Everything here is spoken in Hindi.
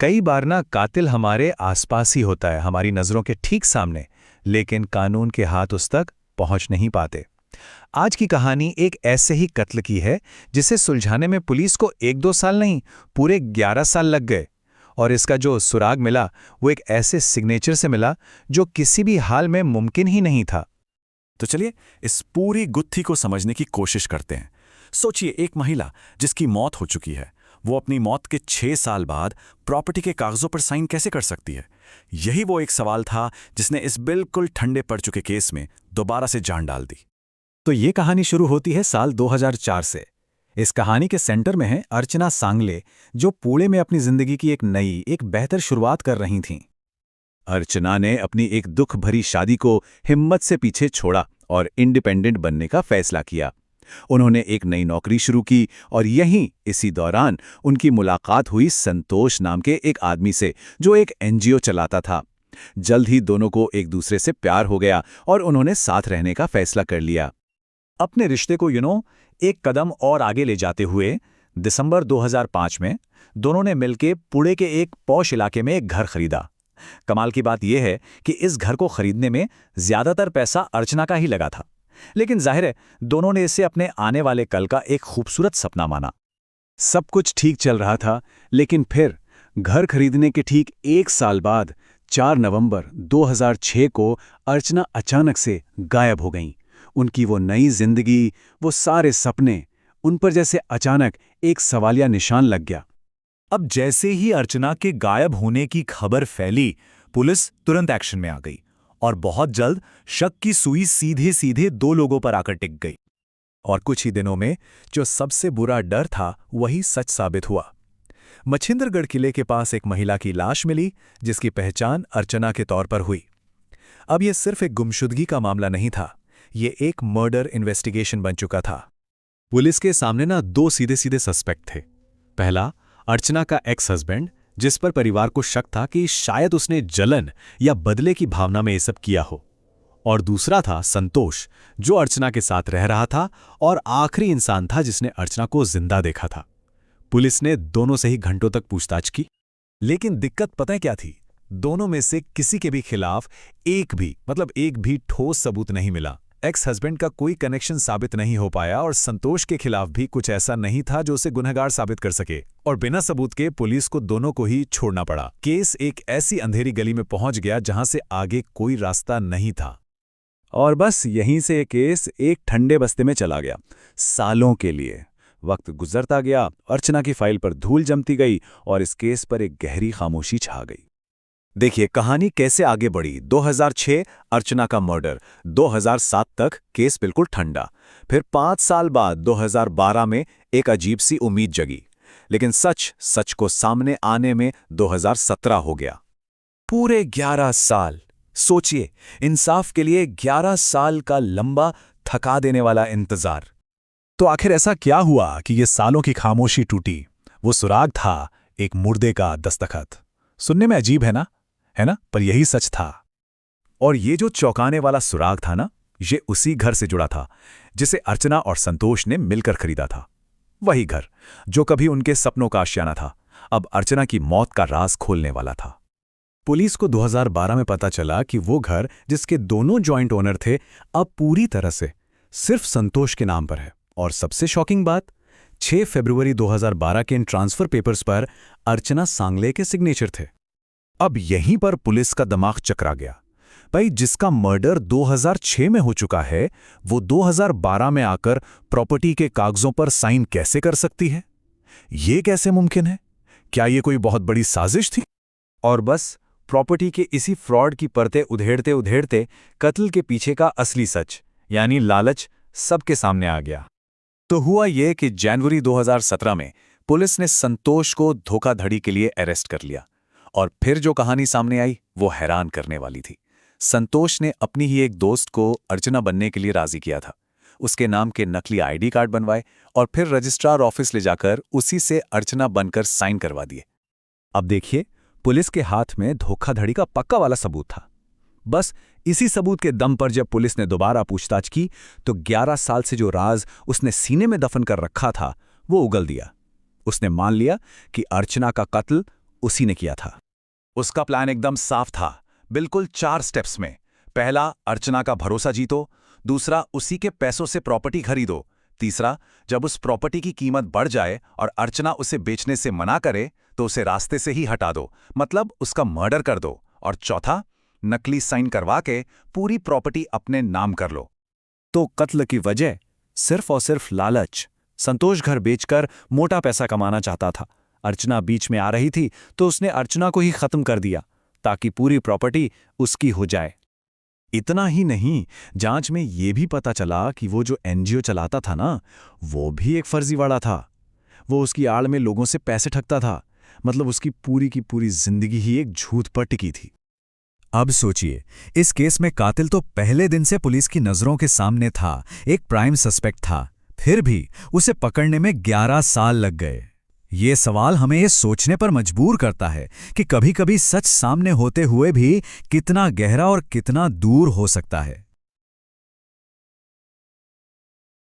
कई बार ना कातिल हमारे आसपास ही होता है, हमारी नज़रों के ठीक सामने, लेकिन कानून के हाथ उस तक पहुंच नहीं पाते। आज की कहानी एक ऐसे ही कत्ल की है जिसे सुलझाने में पुलिस को 1-2 साल नहीं, पूरे 11 साल लग गए। और इसका जो सुराग मिला वो एक ऐसे सिग्नेचर से मिला जो किसी भी हाल में मुमकिन ही नहीं था। तो चलिए इस पूरी गुत्थी को समझने की कोशिश करते हैं। सोचिए, एक महिला जिसकी मौत हो चुकी है, वो अपनी मौत के 6 साल बाद प्रॉपर्टी के कागजों पर साइन कैसे कर सकती है? यही वो एक सवाल था जिसने इस बिल्कुल ठंडे पड़ चुके केस में दोबारा से जान डाल दी। तो ये कहानी शुरू होती है साल 2004 से। इस कहानी के सेंटर में है अर्चना सांगले, जो पुणे में अपनी जिंदगी की एक बेहतर शुरुआत कर रही थीं। अर्चना ने अपनी एक दुख भरी शादी को हिम्मत से पीछे छोड़ा और इंडिपेंडेंट बनने का फैसला किया। उन्होंने एक नई नौकरी शुरू की और इसी दौरान उनकी मुलाकात हुई संतोष नाम के एक आदमी से, जो एक एनजीओ चलाता था। जल्द ही दोनों को एक दूसरे से प्यार हो गया और उन्होंने साथ रहने का फैसला कर लिया। अपने रिश्ते को एक कदम और आगे ले जाते हुए दिसंबर 2005 में दोनों ने मिलकर पुणे के एक पॉश इलाके में एक घर खरीदा। कमाल की बात यह है कि इस घर को खरीदने में ज्यादातर पैसा अर्चना का ही लगा था, लेकिन जाहिर है दोनों ने इसे अपने आने वाले कल का एक खूबसूरत सपना माना। सब कुछ ठीक चल रहा था, लेकिन फिर घर खरीदने के ठीक 1 साल बाद 4 नवंबर 2006 को अर्चना अचानक से गायब हो गईं। उनकी वो नई जिंदगी, वो सारे सपने, उन पर जैसे अचानक एक सवालिया निशान लग गया। अब जैसे ही अर्चना के गायब होने की खबर फैली, पुलिस तुरंत एक्शन में आ गई और बहुत जल्द शक की सुई सीधे सीधे 2 लोगों पर आकर टिक गई। और कुछ ही दिनों में जो सबसे बुरा डर था वही सच साबित हुआ। मच्छिंद्रगढ़ किले के पास एक महिला की लाश मिली, जिसकी पहचान अर्चना के तौर पर हुई। अब यह सिर्फ एक गुमशुदगी का मामला नहीं था, ये एक मर्डर इन्वेस्टिगेशन बन चुका था। पुलिस के सामने 2 सीधे सीधे सस्पेक्ट थे। पहला, अर्चना का एक्स हस्बैंड, जिस पर परिवार को शक था कि शायद उसने जलन या बदले की भावना में ये सब किया हो। और दूसरा था संतोष, जो अर्चना के साथ रह रहा था और आखिरी इंसान था जिसने अर्चना को जिंदा देखा था। पुलिस ने दोनों से ही घंटों तक पूछताछ की, लेकिन दिक्कत पता है क्या थी? दोनों में से किसी के भी खिलाफ एक भी ठोस सबूत नहीं मिला। एक्स हस्बैंड का कोई कनेक्शन साबित नहीं हो पाया और संतोष के खिलाफ भी कुछ ऐसा नहीं था जो उसे गुनहगार साबित कर सके। और बिना सबूत के पुलिस को दोनों को ही छोड़ना पड़ा। केस एक ऐसी अंधेरी गली में पहुंच गया जहां से आगे कोई रास्ता नहीं था। और बस यहीं से केस एक ठंडे बस्ते में चला गया, सालों के लिए। वक्त गुजरता गया, अर्चना की फाइल पर धूल जमती गई और इस केस पर एक गहरी खामोशी छा गई। देखिए कहानी कैसे आगे बढ़ी। 2006 अर्चना का मर्डर, 2007 तक केस बिल्कुल ठंडा। फिर 5 साल बाद 2012 में एक अजीब सी उम्मीद जगी, लेकिन सच को सामने आने में 2017 हो गया। पूरे 11 साल। सोचिए, इंसाफ के लिए 11 साल का लंबा, थका देने वाला इंतजार। तो आखिर ऐसा क्या हुआ कि ये सालों की खामोशी टूटी? वो सुराग था एक मुर्दे का दस्तखत। सुनने में अजीब है ना, पर यही सच था। और ये जो चौंकाने वाला सुराग था ना, ये उसी घर से जुड़ा था जिसे अर्चना और संतोष ने मिलकर खरीदा था। वही घर जो कभी उनके सपनों का आशियाना था, अब अर्चना की मौत का राज खोलने वाला था। पुलिस को 2012 में पता चला कि वो घर, जिसके दोनों जॉइंट ओनर थे, अब पूरी तरह से सिर्फ संतोष के नाम पर है। और सबसे शॉकिंग बात, 6 फरवरी 2012 के इन ट्रांसफर पेपर्स पर अर्चना सांगले के सिग्नेचर थे। अब यहीं पर पुलिस का दिमाग चकरा गया। भाई, जिसका मर्डर 2006 में हो चुका है, वो 2012 में आकर प्रॉपर्टी के कागजों पर साइन कैसे कर सकती है? ये कैसे मुमकिन है? क्या ये कोई बहुत बड़ी साजिश थी? और बस प्रॉपर्टी के इसी फ्रॉड की परतें उधेड़ते उधेड़ते कत्ल के पीछे का असली सच, यानी लालच, सबके सामने आ गया। तो हुआ यह कि जनवरी 2017 में पुलिस ने संतोष को धोखाधड़ी के लिए अरेस्ट कर लिया। और फिर जो कहानी सामने आई वो हैरान करने वाली थी। संतोष ने अपनी ही एक दोस्त को अर्चना बनने के लिए राजी किया था। उसके नाम के नकली आईडी कार्ड बनवाए और फिर रजिस्ट्रार ऑफिस ले जाकर उसी से अर्चना बनकर साइन करवा दिए। अब देखिए, पुलिस के हाथ में धोखाधड़ी का पक्का वाला सबूत था। बस इसी सबूत के दम पर जब पुलिस ने दोबारा पूछताछ की तो 11 साल से जो राज उसने सीने में दफन कर रखा था वो उगल दिया। उसने मान लिया कि अर्चना का कत्ल उसी ने किया था। उसका प्लान एकदम साफ था, बिल्कुल 4 स्टेप्स में। पहला, अर्चना का भरोसा जीतो। दूसरा, उसी के पैसों से प्रॉपर्टी खरीदो। तीसरा, जब उस प्रॉपर्टी की कीमत बढ़ जाए और अर्चना उसे बेचने से मना करे तो उसे रास्ते से ही हटा दो, मतलब उसका मर्डर कर दो। और चौथा, नकली साइन करवा के पूरी प्रॉपर्टी अपने नाम कर लो। तो कत्ल की वजह सिर्फ और सिर्फ लालच। संतोष घर बेचकर मोटा पैसा कमाना चाहता था। अर्चना बीच में आ रही थी तो उसने अर्चना को ही खत्म कर दिया ताकि पूरी प्रॉपर्टी उसकी हो जाए। इतना ही नहीं, जांच में ये भी पता चला कि वो जो एनजीओ चलाता था ना, वो भी एक फर्जीवाड़ा था। वो उसकी आड़ में लोगों से पैसे ठगता था। मतलब उसकी पूरी की पूरी जिंदगी ही एक झूठ पर टिकी थी। अब सोचिए, इस केस में कातिल तो पहले दिन से पुलिस की नजरों के सामने था, एक प्राइम सस्पेक्ट था, फिर भी उसे पकड़ने में 11 साल लग गए। ये सवाल हमें ये सोचने पर मजबूर करता है कि कभी-कभी सच सामने होते हुए भी कितना गहरा और कितना दूर हो सकता है।